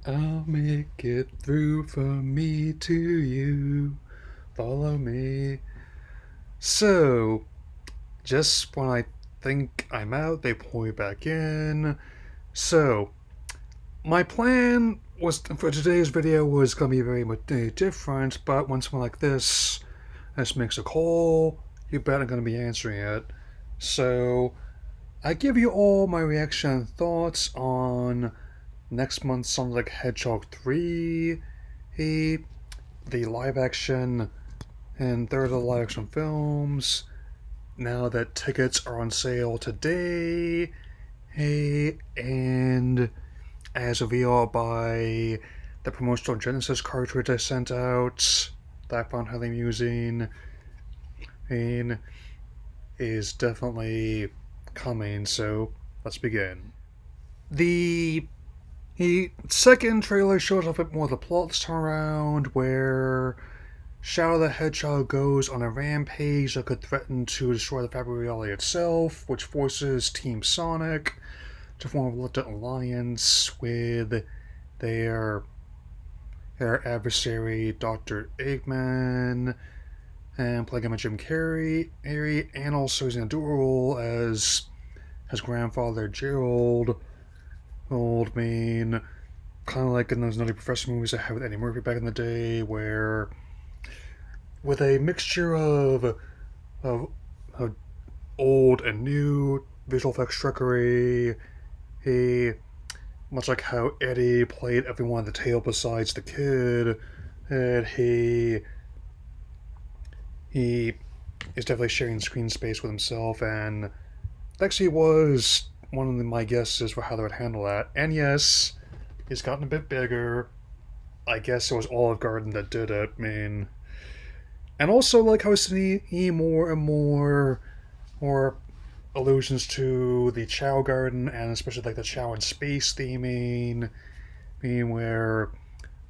I'll make it through from me to you. Follow me. So, just when I think I'm out, they pull me back in. So, my plan was for today's video was gonna be very much different, but when someone like this makes a call, you bet I'm gonna be answering it. So, I give you all my reaction and thoughts on next month's Sonic the Hedgehog 3, the live action and third of the live action films. Now that tickets are on sale today, and as revealed by the promotional Genesis cartridge I sent out, that I found highly amusing, and is definitely coming. So let's begin. The The second trailer shows off a bit more of the plot this time around, where Shadow the Hedgehog goes on a rampage that could threaten to destroy the fabric reality itself, which forces Team Sonic to form a reluctant alliance with their their adversary, Dr. Eggman, and playing him Jim Carrey, and also using a dual role as his grandfather, Gerald, old mean, kind of like in those Nutty Professor movies I had with Eddie Murphy back in the day, where with a mixture of, of old and new visual effects trickery, he much like how Eddie played everyone at the table besides the kid, and he is definitely sharing screen space with himself, and that actually was one of my guesses for how they would handle that. And yes, he's gotten a bit bigger. I guess it was Olive Garden that did it. I mean, and also like how I was seeing more and more allusions to the Chow Garden, and especially like the Chow in space theming, being where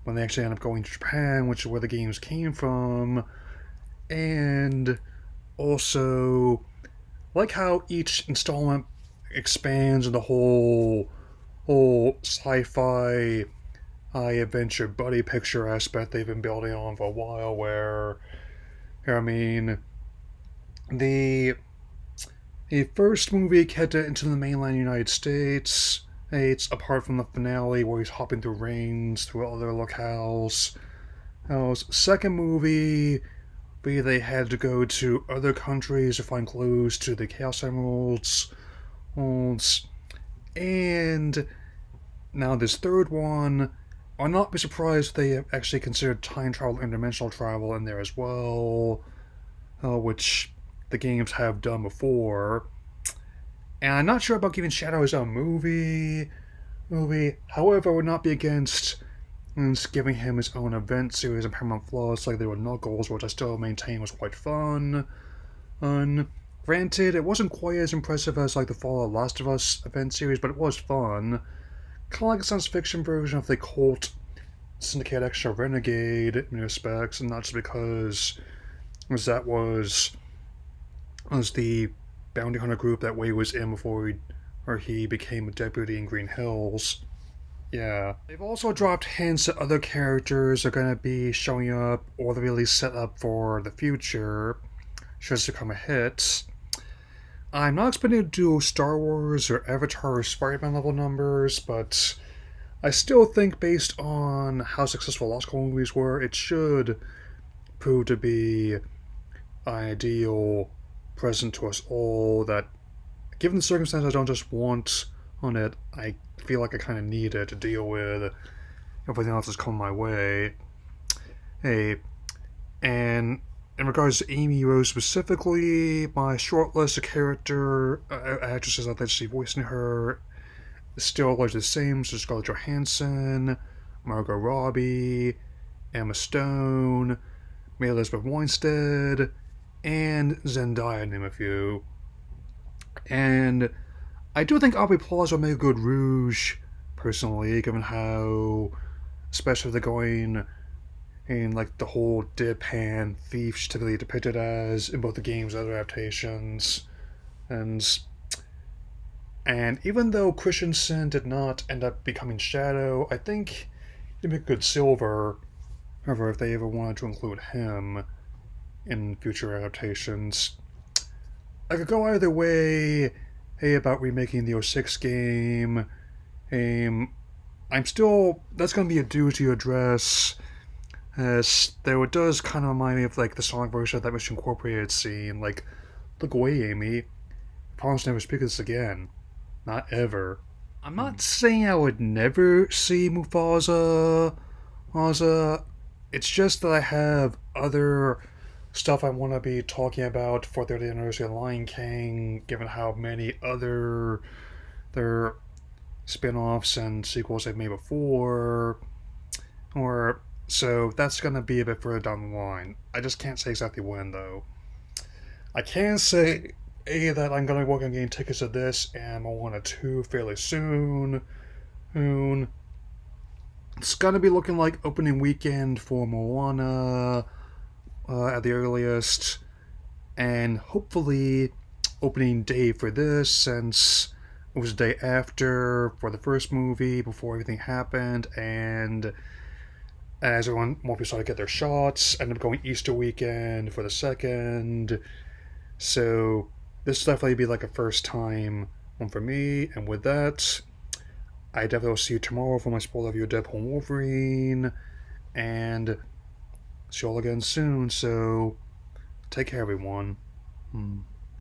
when they actually end up going to Japan, which is where the games came from, and also like how each installment expands on the whole sci-fi high adventure buddy picture aspect they've been building on for a while, where I mean the the first movie kept it into the mainland United States. It's apart from the finale where he's hopping through rains through other locales. Second movie, they had to go to other countries to find clues to the Chaos Emeralds. And now this third one, I'll not be surprised if they have actually considered time travel and dimensional travel in there as well, which the games have done before. And I'm not sure about giving Shadow his own movie. However, I would not be against giving him his own event series in Paramount Plus like they were Knuckles, which I still maintain was quite fun. Granted, it wasn't quite as impressive as like the Fallout Last of Us event series, but it was fun. Kind of like a science fiction version of the cult Syndicate Extra Renegade in many respects, and not just because that was the bounty hunter group that Wade was in before he became a deputy in Green Hills. Yeah. They've also dropped hints that other characters are going to be showing up or they're really set up for the future, should it become a hit. I'm not expecting to do Star Wars or Avatar or Spider-Man level numbers, but I still think based on how successful Lost School movies were, it should prove to be an ideal present to us all that, given the circumstances, I don't just want on it, I feel like I kind of need it to deal with everything else that's come my way. Hey, and in regards to Amy Rose specifically, my short list of character actresses I'd like to see voicing her is still largely the same, so Scarlett Johansson, Margot Robbie, Emma Stone, Mary Elizabeth Winstead, and Zendaya, name a few. And I do think Aubrey Plaza will make a good Rouge, personally, given how, especially they're going in like the whole deadpan thief she's typically depicted as in both the games and other adaptations. And even though Christensen did not end up becoming Shadow, I think They make good Silver. However, if they ever wanted to include him in future adaptations, I could go either way. Hey, about remaking the '06 game. I'm still. That's gonna be a doozy address. As though it does kind of remind me of like the Sonic version of that Mission Incorporated scene. Like, look away, Amy. Promise never speak of this again. Not ever. I'm not saying I would never see Mufasa. It's just that I have other stuff I want to be talking about for the 30th anniversary of Lion King, given how many other their spin-offs and sequels they've made before. Or so that's gonna be a bit further down the line. I just can't say exactly when though. I can say that I'm gonna work on getting tickets to this and Moana 2 fairly soon. Soon. It's gonna be looking like opening weekend for Moana at the earliest, and hopefully opening day for this since it was the day after for the first movie before everything happened, and as everyone more people started to get their shots, ended up going Easter weekend for the second. So this will definitely be like a first time one for me, and with that, I definitely will see you tomorrow for my spoiler review of Deadpool and Wolverine, and see you all again soon, so take care everyone.